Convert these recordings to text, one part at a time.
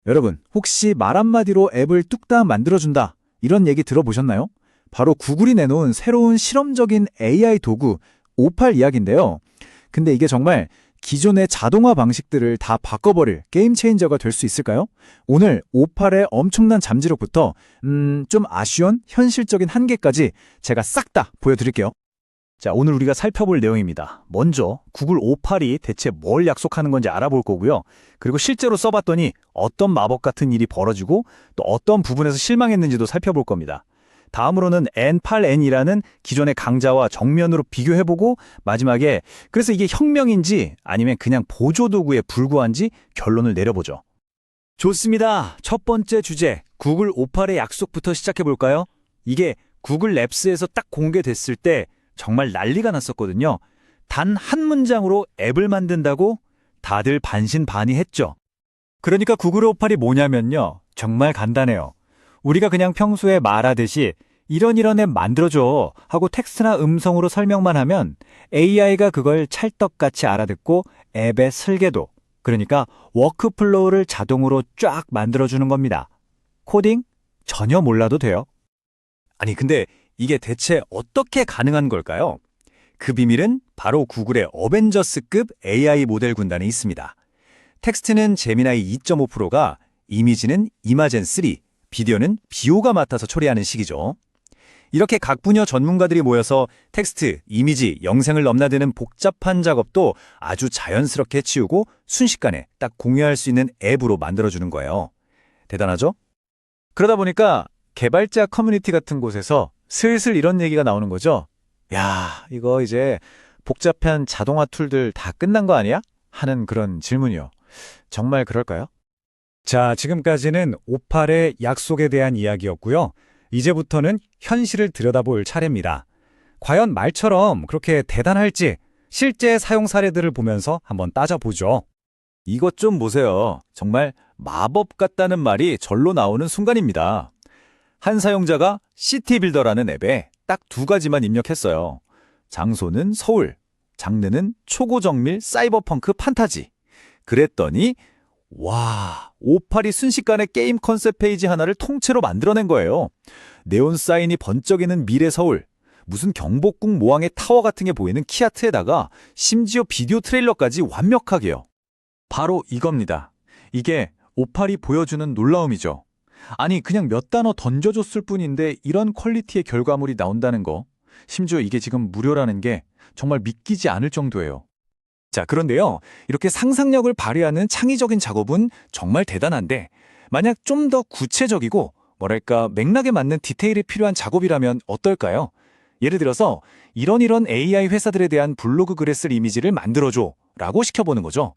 여러분, 혹시 말 한마디로 앱을 뚝딱 만들어준다, 이런 얘기 들어보셨나요? 바로 구글이 내놓은 새로운 실험적인 AI 도구 오팔 이야기인데요. 근데 이게 정말 기존의 자동화 방식들을 다 바꿔버릴 게임 체인저가 될 수 있을까요? 오늘 오팔의 엄청난 잠재력부터 좀 아쉬운 현실적인 한계까지 제가 싹 다 보여드릴게요. 자, 오늘 우리가 살펴볼 내용입니다. 먼저 구글 오팔이 대체 뭘 약속하는 건지 알아볼 거고요. 그리고 실제로 써봤더니 어떤 마법 같은 일이 벌어지고 또 어떤 부분에서 실망했는지도 살펴볼 겁니다. 다음으로는 N8N이라는 기존의 강자와 정면으로 비교해보고 마지막에 그래서 이게 혁명인지 아니면 그냥 보조도구에 불과한지 결론을 내려보죠. 좋습니다. 첫 번째 주제, 구글 오팔의 약속부터 시작해볼까요? 이게 구글 랩스에서 딱 공개됐을 때 정말 난리가 났었거든요. 단 한 문장으로 앱을 만든다고 다들 반신반의했죠. 그러니까 구글 오팔이 뭐냐면요. 정말 간단해요. 우리가 그냥 평소에 말하듯이 이런 앱 만들어줘 하고 텍스트나 음성으로 설명만 하면 AI가 그걸 찰떡같이 알아듣고 앱의 설계도, 그러니까 워크플로우를 자동으로 쫙 만들어주는 겁니다. 코딩? 전혀 몰라도 돼요. 아니 근데 이게 대체 어떻게 가능한 걸까요? 그 비밀은 바로 구글의 어벤져스급 AI 모델 군단에 있습니다. 텍스트는 제미나이 2.5%가, 이미지는 이마젠 3, 비디오는 비오가 맡아서 처리하는 식이죠. 이렇게 각 분야 전문가들이 모여서 텍스트, 이미지, 영상을 넘나드는 복잡한 작업도 아주 자연스럽게 치우고 순식간에 딱 공유할 수 있는 앱으로 만들어주는 거예요. 대단하죠? 그러다 보니까 개발자 커뮤니티 같은 곳에서 슬슬 이런 얘기가 나오는 거죠. 야, 이거 이제 복잡한 자동화 툴들 다 끝난 거 아니야? 하는 그런 질문이요. 정말 그럴까요? 자, 지금까지는 오팔의 약속에 대한 이야기였고요. 이제부터는 현실을 들여다볼 차례입니다. 과연 말처럼 그렇게 대단할지 실제 사용 사례들을 보면서 한번 따져보죠. 이것 좀 보세요. 정말 마법 같다는 말이 절로 나오는 순간입니다. 한 사용자가 시티빌더라는 앱에 딱 두 가지만 입력했어요. 장소는 서울, 장르는 초고정밀 사이버펑크 판타지. 그랬더니 와, 오팔이 순식간에 게임 컨셉 페이지 하나를 통째로 만들어낸 거예요. 네온 사인이 번쩍이는 미래 서울, 무슨 경복궁 모양의 타워 같은 게 보이는 키아트에다가 심지어 비디오 트레일러까지 완벽하게요. 바로 이겁니다. 이게 오팔이 보여주는 놀라움이죠. 아니 그냥 몇 단어 던져줬을 뿐인데 이런 퀄리티의 결과물이 나온다는 거, 심지어 이게 지금 무료라는 게 정말 믿기지 않을 정도예요. 자, 그런데요. 이렇게 상상력을 발휘하는 창의적인 작업은 정말 대단한데 만약 좀 더 구체적이고 뭐랄까 맥락에 맞는 디테일이 필요한 작업이라면 어떨까요? 예를 들어서 이런 AI 회사들에 대한 블로그 글에 쓸 이미지를 만들어줘 라고 시켜보는 거죠.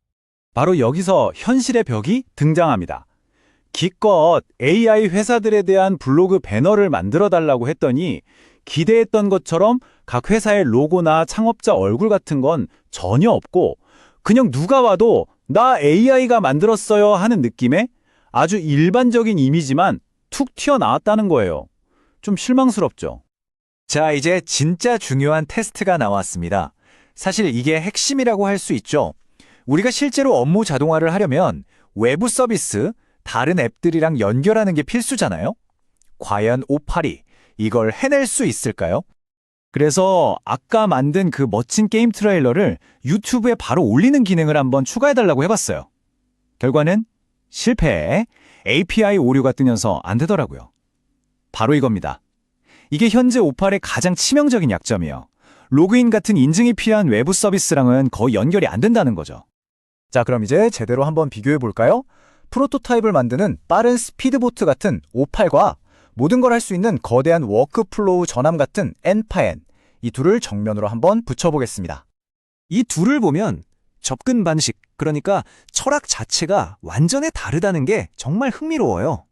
바로 여기서 현실의 벽이 등장합니다. 기껏 AI 회사들에 대한 블로그 배너를 만들어달라고 했더니 기대했던 것처럼 각 회사의 로고나 창업자 얼굴 같은 건 전혀 없고 그냥 누가 와도 나 AI가 만들었어요 하는 느낌의 아주 일반적인 이미지만 툭 튀어나왔다는 거예요. 좀 실망스럽죠? 자, 이제 진짜 중요한 테스트가 나왔습니다. 사실 이게 핵심이라고 할 수 있죠. 우리가 실제로 업무 자동화를 하려면 외부 서비스, 다른 앱들이랑 연결하는 게 필수잖아요? 과연 오팔이 이걸 해낼 수 있을까요? 그래서 아까 만든 그 멋진 게임 트레일러를 유튜브에 바로 올리는 기능을 한번 추가해달라고 해봤어요. 결과는 실패, API 오류가 뜨면서 안 되더라고요. 바로 이겁니다. 이게 현재 오팔의 가장 치명적인 약점이에요. 로그인 같은 인증이 필요한 외부 서비스랑은 거의 연결이 안 된다는 거죠. 자, 그럼 이제 제대로 한번 비교해 볼까요? 프로토타입을 만드는 빠른 스피드보트 같은 오팔과 모든 걸 할 수 있는 거대한 워크플로우 전함 같은 N8N, 이 둘을 정면으로 한번 붙여보겠습니다. 이 둘을 보면 접근 방식, 그러니까 철학 자체가 완전히 다르다는 게 정말 흥미로워요.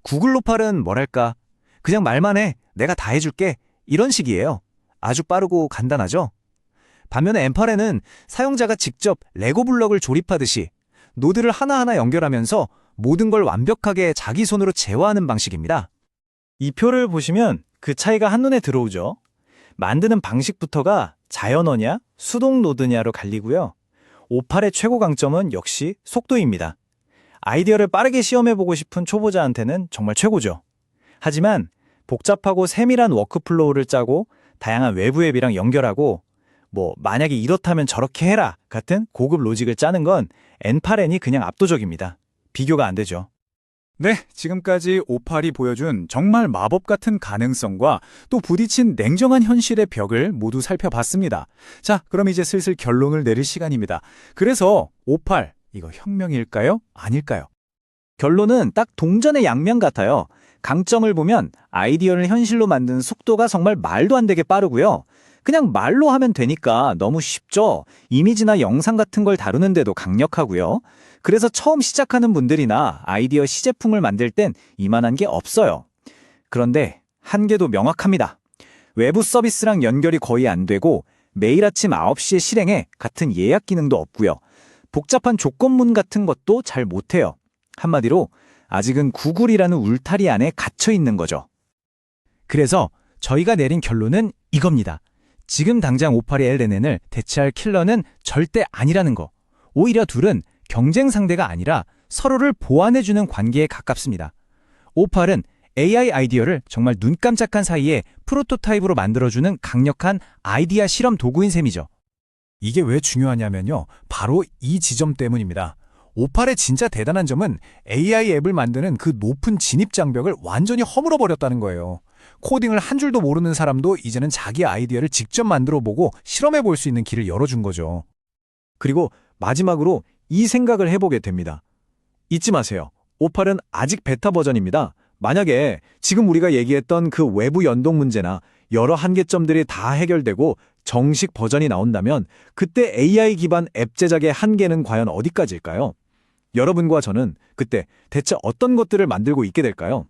구글 오팔은 뭐랄까, 그냥 말만 해, 내가 다 해줄게, 이런 식이에요. 아주 빠르고 간단하죠? 반면에 N8N은 사용자가 직접 레고 블럭을 조립하듯이 노드를 하나하나 연결하면서 모든 걸 완벽하게 자기 손으로 제어하는 방식입니다. 이 표를 보시면 그 차이가 한눈에 들어오죠. 만드는 방식부터가 자연어냐, 수동 노드냐로 갈리고요. 오팔의 최고 강점은 역시 속도입니다. 아이디어를 빠르게 시험해보고 싶은 초보자한테는 정말 최고죠. 하지만 복잡하고 세밀한 워크플로우를 짜고 다양한 외부 앱이랑 연결하고 만약에 이렇다면 저렇게 해라 같은 고급 로직을 짜는 건 N8N이 그냥 압도적입니다. 비교가 안 되죠. 네, 지금까지 오팔이 보여준 정말 마법 같은 가능성과 또 부딪힌 냉정한 현실의 벽을 모두 살펴봤습니다. 자, 그럼 이제 슬슬 결론을 내릴 시간입니다. 그래서 오팔, 이거 혁명일까요? 아닐까요? 결론은 딱 동전의 양면 같아요. 강점을 보면 아이디어를 현실로 만드는 속도가 정말 말도 안 되게 빠르고요. 그냥 말로 하면 되니까 너무 쉽죠. 이미지나 영상 같은 걸 다루는데도 강력하고요. 그래서 처음 시작하는 분들이나 아이디어 시제품을 만들 땐 이만한 게 없어요. 그런데 한계도 명확합니다. 외부 서비스랑 연결이 거의 안 되고 매일 아침 9시에 실행해 같은 예약 기능도 없고요. 복잡한 조건문 같은 것도 잘 못해요. 한마디로 아직은 구글이라는 울타리 안에 갇혀 있는 거죠. 그래서 저희가 내린 결론은 이겁니다. 지금 당장 오팔이 LNN을 대체할 킬러는 절대 아니라는 거. 오히려 둘은 경쟁 상대가 아니라 서로를 보완해주는 관계에 가깝습니다. 오팔은 AI 아이디어를 정말 눈 깜짝한 사이에 프로토타입으로 만들어주는 강력한 아이디어 실험 도구인 셈이죠. 이게 왜 중요하냐면요. 바로 이 지점 때문입니다. 오팔의 진짜 대단한 점은 AI 앱을 만드는 그 높은 진입 장벽을 완전히 허물어 버렸다는 거예요. 코딩을 한 줄도 모르는 사람도 이제는 자기 아이디어를 직접 만들어 보고 실험해 볼 수 있는 길을 열어준 거죠. 그리고 마지막으로 이 생각을 해보게 됩니다. 잊지 마세요. 오팔은 아직 베타 버전입니다. 만약에 지금 우리가 얘기했던 그 외부 연동 문제나 여러 한계점들이 다 해결되고 정식 버전이 나온다면 그때 AI 기반 앱 제작의 한계는 과연 어디까지일까요? 여러분과 저는 그때 대체 어떤 것들을 만들고 있게 될까요?